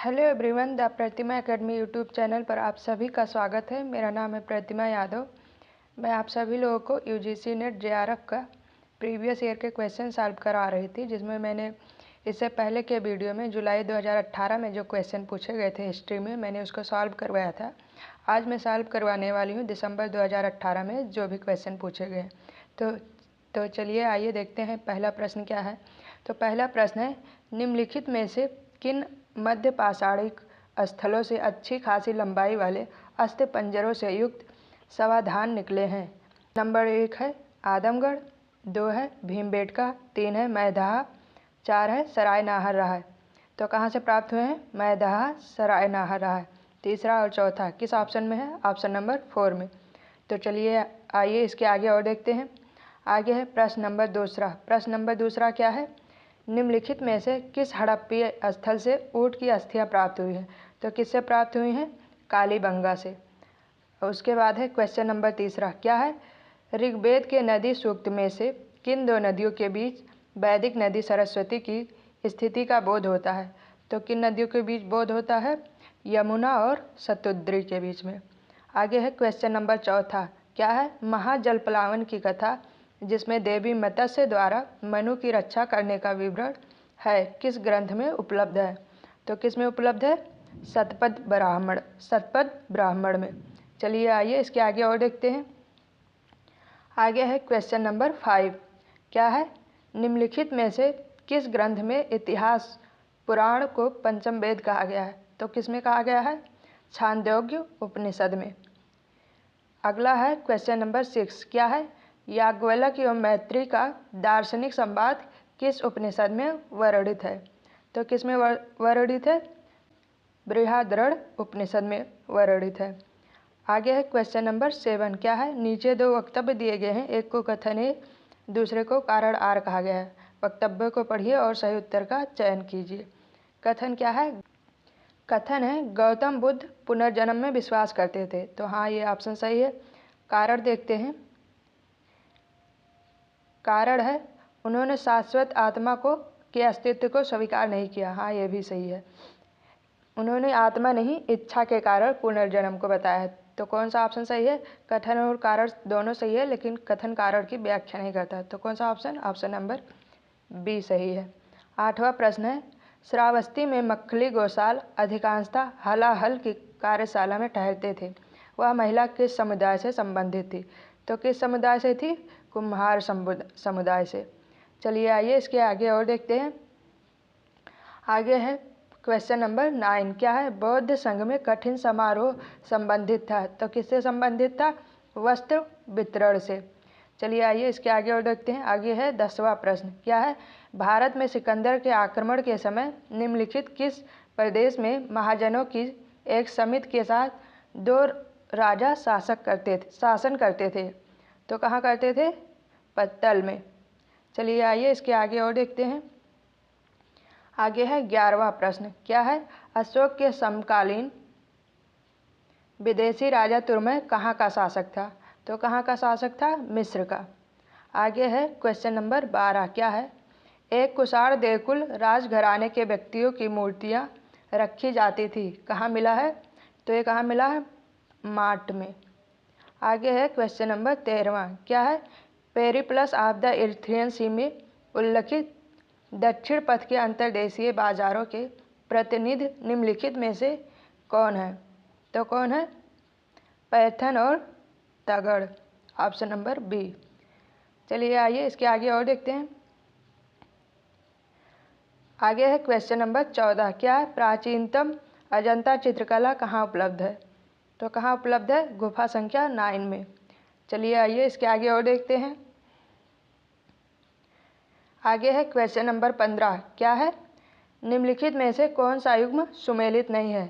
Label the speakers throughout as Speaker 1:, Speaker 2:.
Speaker 1: Hello everyone, the Pratima academy YouTube channel पर आप सभी का स्वागत है। मेरा नाम है प्रतिमा यादव। मैं आप सभी लोगों को यूजीसी नेट जेआरएफ का प्रीवियस ईयर के क्वेश्चन सॉल्व करा रही थी, जिसमें मैंने इससे पहले के वीडियो में जुलाई 2018 में जो क्वेश्चन पूछे गए थे हिस्ट्री में, मैंने उसको सॉल्व करवाया था। आज मैं सॉल्व करवाने वाली हूँ दिसंबर 2018 में जो भी क्वेश्चन पूछे गए। तो चलिए आइए देखते हैं पहला प्रश्न क्या है। तो पहला प्रश्न है, निम्नलिखित में से किन मध्य पाषाणिक स्थलों से अच्छी खासी लंबाई वाले अस्थिपंजरों से युक्त समाधान निकले हैं? नंबर 1 है आदमगढ़, 2 है भीमबेटका, 3 है मैदाहा, 4 है सराय नाहर रहा। तो कहाँ से प्राप्त हुए हैं? मैदाहा, सराय नाहर रहा। तीसरा और चौथा किस ऑप्शन में है? ऑप्शन नंबर 4 में। तो चलिए आइए इसके आगे और देखते हैं। आगे है प्रश्न नंबर दूसरा। प्रश्न नंबर दूसरा क्या है? निम्नलिखित में से किस हड़प्पीय स्थल से ऊँट की अस्थियां प्राप्त हुई हैं? तो किससे प्राप्त हुई हैं? कालीबंगा से। उसके बाद है क्वेश्चन नंबर तीसरा क्या है? ऋग्वेद के नदी सूक्त में से किन दो नदियों के बीच वैदिक नदी सरस्वती की स्थिति का बोध होता है? तो किन नदियों के बीच बोध होता है? यमुना और सतुद्री के बीच में। आगे है क्वेश्चन नंबर चौथा क्या है? महाजलपलावन की कथा जिसमें देवी मत्स्य द्वारा मनु की रक्षा करने का विवरण है किस ग्रंथ में उपलब्ध है? तो किस में उपलब्ध है? शतपथ ब्राह्मण में। चलिए आइए इसके आगे और देखते हैं। आगे है क्वेश्चन नंबर 5 क्या है? निम्नलिखित में से किस ग्रंथ में इतिहास पुराण को पंचम वेद कहा गया है? तो किस में कहा गया है? छांदोग्य उपनिषद में। अगला है क्वेश्चन नंबर 6 क्या है? याज्ञवल्क्य एवं मैत्री का दार्शनिक संवाद किस उपनिषद में वर्णित है? तो किस में वर्णित है? बृहदारण्यक उपनिषद में वर्णित है। आगे है क्वेश्चन नंबर 7 क्या है? नीचे दो वक्तव्य दिए गए हैं, एक को कथन ए, दूसरे को कारण आर कहा गया है। वक्तव्य को पढ़िए और सही उत्तर का चयन कीजिए। कथन क्या है? कथन है गौतम बुद्ध पुनर्जन्म में विश्वास करते थे। तो हाँ, ये ऑप्शन सही है। कारण देखते हैं। कारण है उन्होंने शाश्वत आत्मा के अस्तित्व को स्वीकार नहीं किया। हाँ, ये भी सही है। उन्होंने आत्मा नहीं इच्छा के कारण पुनर्जन्म को बताया है। तो कौन सा ऑप्शन सही है? कथन और कारण दोनों सही है, लेकिन कथन कारण की व्याख्या नहीं करता। तो कौन सा ऑप्शन? ऑप्शन नंबर बी सही है। 8वां प्रश्न है श्रावस्ती में मक्खली गौशाल अधिकांशतः हलाहल की कार्यशाला में ठहरते थे। वह महिला किस समुदाय से संबंधित थी? तो किस समुदाय से थी? कुम्हार समुदाय से। चलिए आइए इसके आगे और देखते हैं। आगे है क्वेश्चन नंबर 9 क्या है? बौद्ध संघ में कठिन समारोह संबंधित था। तो किससे संबंधित था? वस्त्र वितरण से। चलिए आइए इसके आगे और देखते हैं। आगे है 10वां प्रश्न क्या है? भारत में सिकंदर के आक्रमण के समय निम्नलिखित किस प्रदेश में महाजनों की एक समिति के साथ दो राजा शासन करते थे? तो कहाँ करते थे? पत्तल में। चलिए आइए इसके आगे और देखते हैं। आगे है 11वां प्रश्न क्या है? अशोक के समकालीन विदेशी राजा तुर्मय कहाँ का शासक था? तो कहाँ का शासक था? मिस्र का। आगे है क्वेश्चन नंबर 12 क्या है? एक कुषाण देवकुल राजघराने के व्यक्तियों की मूर्तियाँ रखी जाती थी, कहाँ मिला है? तो ये कहाँ मिला है? माट में। आगे है क्वेश्चन नंबर 13वां क्या है? पेरिप्लस ऑफ द इरिथ्रियन सी में उल्लिखित दक्षिण पथ के अंतर्देशीय बाजारों के प्रतिनिधि निम्नलिखित में से कौन है? तो कौन है? पैथन और तगड़। Option number B. चलिए आइए इसके आगे और देखते हैं। आगे है क्वेश्चन नंबर 14 क्या है? प्राचीनतम अजंता चित्रकला कहाँ उपलब्ध है? तो कहाँ उपलब्ध है? गुफा संख्या 9 में। चलिए आइए इसके आगे और देखते हैं। आगे है क्वेश्चन नंबर 15 क्या है? निम्नलिखित में से कौन सा युग्म सुमेलित नहीं है?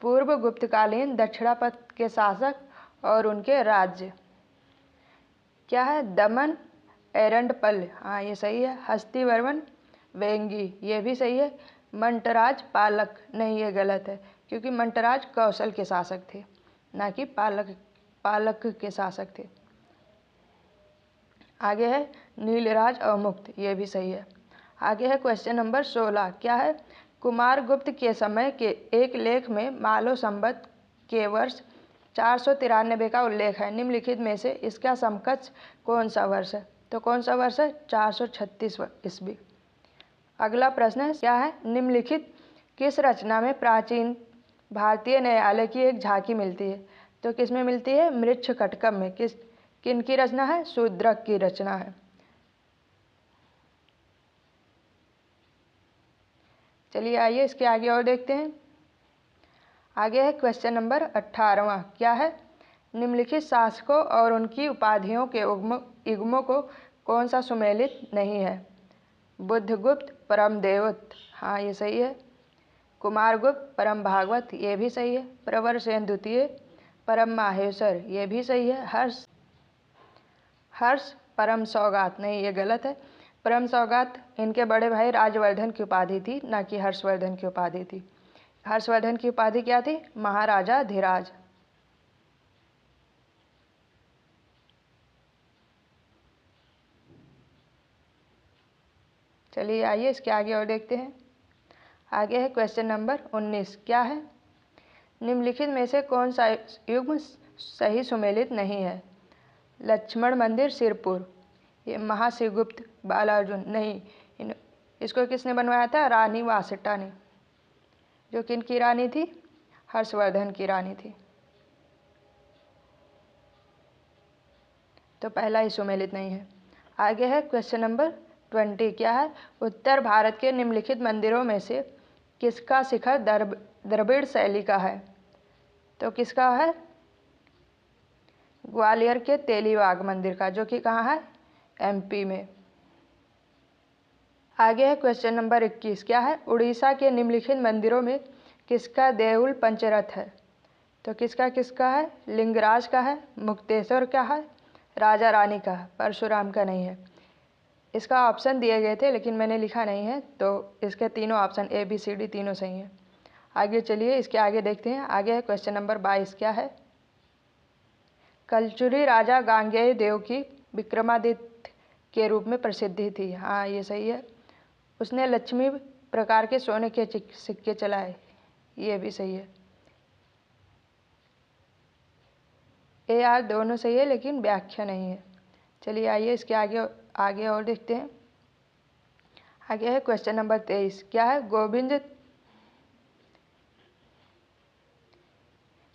Speaker 1: पूर्व गुप्तकालीन दक्षिणापथ के शासक और उनके राज्य। क्या है? दमन एरंडपल। हाँ, ये सही है। हस्तिवर्मन वेंगी, ये भी सही है। मंटराज पालक, नहीं, ये गलत है, क्योंकि मंटराज कौशल के शासक थे, ना कि पालक के शासक थे। आगे है नीलराज अवमुक्त, ये भी सही है। आगे है क्वेश्चन नंबर 16 क्या है? कुमारगुप्त के समय के एक लेख में मालो संवत के वर्ष 493 का उल्लेख है। निम्नलिखित में से इसका समकक्ष कौन सा वर्ष है? तो कौन सा वर्ष है? 436 ईस्वी। अगला प्रश्न है क्या है? निम्नलिखित किस रचना में प्राचीन भारतीय न्यायालय की एक झांकी मिलती है? तो किस में मिलती है? मृच्छकटकम में। किनकी रचना है? शूद्रक की रचना है। चलिए आइए इसके आगे और देखते हैं। आगे है क्वेश्चन नंबर 18वां। क्या है? निम्नलिखित शासकों और उनकी उपाधियों के युग्मों को कौन सा सुमेलित नहीं है? बुद्धगुप्त, परम देवोत्त, हाँ ये सही है। कुमारगुप्त, परम भागवत, ये भी सही है। प्रवरसेन द्वितीय, परम माहेश्वर, ये भी सही है। हर्ष परम सौगात, नहीं ये गलत है। परम सौगात इनके बड़े भाई राजवर्धन की उपाधि थी, ना कि हर्षवर्धन की उपाधि थी। हर्षवर्धन की उपाधि क्या थी? महाराजा धीराज। चलिए आइए इसके आगे और देखते हैं। आगे है क्वेश्चन नंबर 19। क्या है? निम्नलिखित में से कौन सा युग्म सही सुमेलित नहीं है? लक्ष्मण मंदिर सिरपुर, ये महाशिवगुप्त बालार्जुन, नहीं इसको किसने बनवाया था? रानी वासटा ने, जो किनकी रानी थी? हर्षवर्धन की रानी थी। तो पहला ही सुमेलित नहीं है। आगे है क्वेश्चन नंबर 20। क्या है? उत्तर भारत के निम्नलिखित मंदिरों में से किसका शिखर द्रविड़ शैली का है? तो किसका है? ग्वालियर के तेलीबाग मंदिर का, जो कि कहाँ है? एमपी में। आगे है क्वेश्चन नंबर 21। क्या है? उड़ीसा के निम्नलिखित मंदिरों में किसका देउल पंचरथ है? तो किसका किसका है? लिंगराज का है, मुक्तेश्वर का है, राजा रानी का है, परशुराम का नहीं है। इसका ऑप्शन दिए गए थे लेकिन मैंने लिखा नहीं है, तो इसके तीनों option A B C D तीनों सही हैं। आगे चलिए इसके आगे देखते हैं। आगे है क्वेश्चन नंबर 22। क्या है? कलचुरी राजा गांगेय देव की विक्रमादित्य के रूप में प्रसिद्धि थी, हाँ ये सही है। उसने लक्ष्मी प्रकार के सोने के सिक्के चलाए, ये भी सही है। ए आर दोनों सही है लेकिन व्याख्या नहीं है। चलिए आइए इसके आगे और देखते हैं। आगे है क्वेश्चन नंबर 23। क्या है?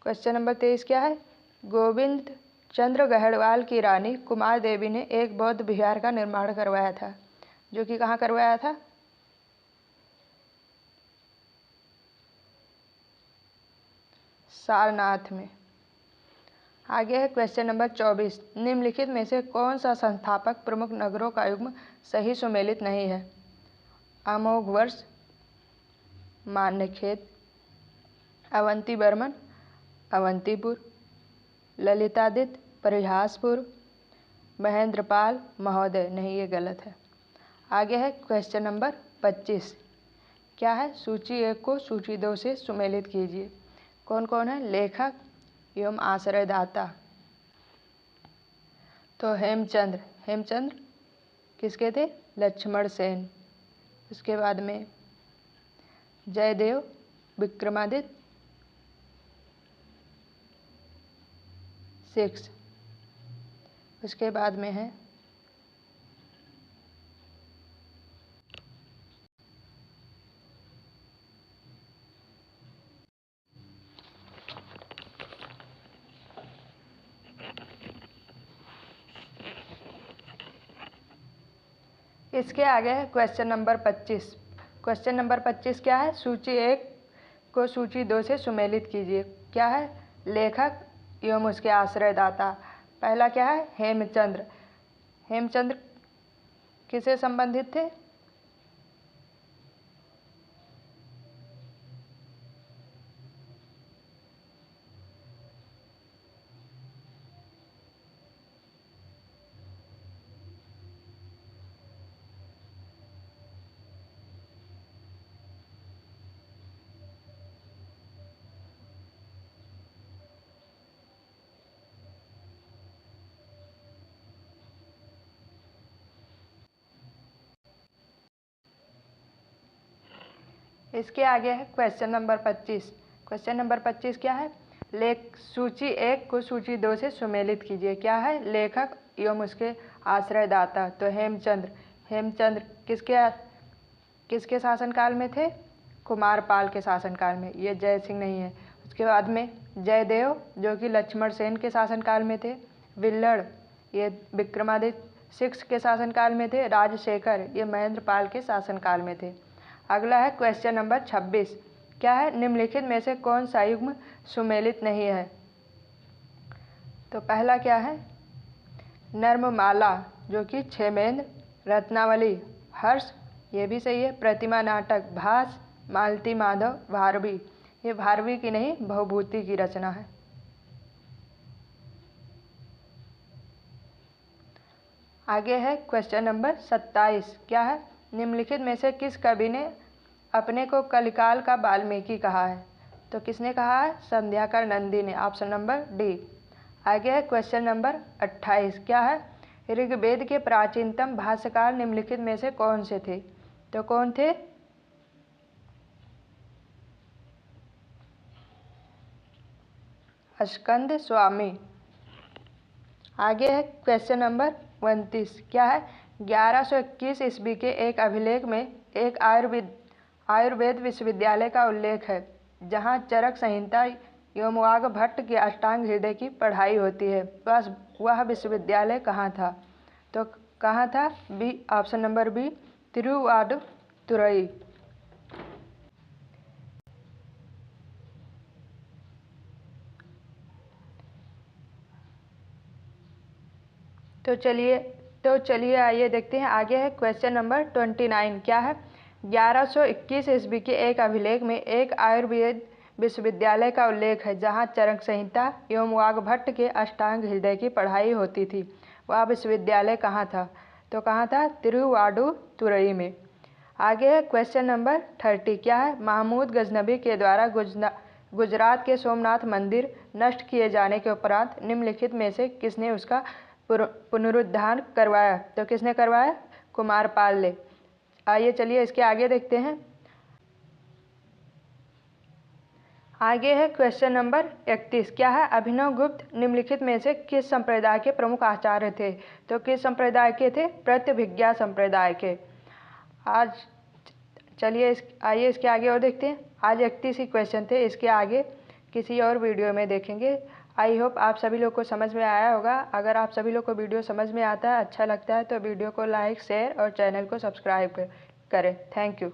Speaker 1: क्वेश्चन नंबर 23 क्या है? गोविंद चंद्र गहड़वाल की रानी कुमार देवी ने एक बौद्ध विहार का निर्माण करवाया था, जो कि कहाँ करवाया था? सारनाथ में। आगे है क्वेश्चन नंबर 24। निम्नलिखित में से कौन सा संस्थापक प्रमुख नगरों का युग्म सही सुमेलित नहीं है? अमोघवर्ष, मान्यखेत, अवंती बर्मन, अवंतीपुर, ललितादित्य, परिहासपुर, महेंद्रपाल महोदय, नहीं ये गलत है। आगे है क्वेश्चन नंबर 25। क्या है? सूची 1 को सूची 2 से सुमेलित कीजिए। कौन कौन है लेखक एवं आश्रयदाता? तो हेमचंद्र किसके थे? लक्ष्मण सेन। उसके बाद में जयदेव, विक्रमादित्य, 6। उसके बाद में है इसके आगे है क्वेश्चन नंबर 25। क्वेश्चन नंबर 25 क्या है? सूची 1 को सूची 2 से सुमेलित कीजिए। क्या है? लेखक एवं उसके आश्रयदाता। पहला क्या है? हेमचंद्र। हेमचंद्र किससे संबंधित थे? इसके आगे है क्वेश्चन नंबर 25। क्वेश्चन नंबर 25 क्या है? सूची 1 को सूची 2 से सुमेलित कीजिए। क्या है? लेखक एवं उसके आश्रयदाता। तो हेमचंद्र किसके शासनकाल में थे? कुमारपाल के शासनकाल में। ये जय सिंह नहीं है। उसके बाद में जयदेव जो कि लक्ष्मण सेन के शासनकाल में थे। विल्लड़ ये विक्रमादित्य 6 के शासनकाल में थे। राजशेखर ये महेंद्र पाल के शासनकाल में थे। अगला है क्वेश्चन नंबर 26। क्या है? निम्नलिखित में से कौन सा युग्म सुमेलित नहीं है? तो पहला क्या है? नर्ममाला जो कि क्षेमेंद्र। रत्नावली हर्ष ये भी सही है। प्रतिमा नाटक भास। मालती माधव भारवी ये भारवी की नहीं भवभूति की रचना है। आगे है क्वेश्चन नंबर 27। क्या है? निम्नलिखित में से किस कवि ने अपने को कलिकाल का वाल्मीकि कहा है? तो किसने कहा है? संध्याकर नंदी ने। Option number D. आगे है क्वेश्चन नंबर 28। क्या है? ऋग्वेद के प्राचीनतम भाष्यकार निम्नलिखित में से कौन से थे? तो कौन थे? स्कंद स्वामी। आगे है क्वेश्चन नंबर 29। क्या है? 1121 ईस्वी के एक अभिलेख में एक आयुर्वेद विश्वविद्यालय का उल्लेख है जहां चरक संहिता एवं वाग्भट के अष्टांग हृदय की पढ़ाई होती है। वह विश्वविद्यालय कहाँ था? तो कहाँ था? B. Option number B Thiruvaduthurai. तो चलिए आइए देखते हैं। आगे है क्वेश्चन नंबर 29। क्या है? 1121 ईस्वी के एक अभिलेख में एक आयुर्वेद विश्वविद्यालय का उल्लेख है जहां चरक संहिता एवं वाग्भट के अष्टांग हृदय की पढ़ाई होती थी। वह विश्वविद्यालय कहाँ था? तो कहाँ था? तिरुवाडुतुरई में। आगे है क्वेश्चन नंबर 30। क्या है? महमूद गजनबी के द्वारा गुजरात के सोमनाथ मंदिर नष्ट किए जाने के उपरांत निम्नलिखित में से किसने उसका पुनरुद्धार करवाया? तो किसने करवाया? कुमारपाल ने। आइए चलिए इसके आगे देखते हैं। आगे है क्वेश्चन नंबर 31। क्या है? अभिनव गुप्त निम्नलिखित में से किस संप्रदाय के प्रमुख आचार्य थे? तो किस संप्रदाय के थे? प्रत्यभिज्ञा संप्रदाय के। आज चलिए आइए इसके आगे और देखते हैं। आज 31 ही क्वेश्चन थे। इसके आगे किसी और वीडियो में देखेंगे। आई होप आप सभी लोग को समझ में आया होगा। अगर आप सभी लोग को वीडियो समझ में आता है, अच्छा लगता है, तो वीडियो को लाइक, शेयर और चैनल को सब्सक्राइब करें। Thank you.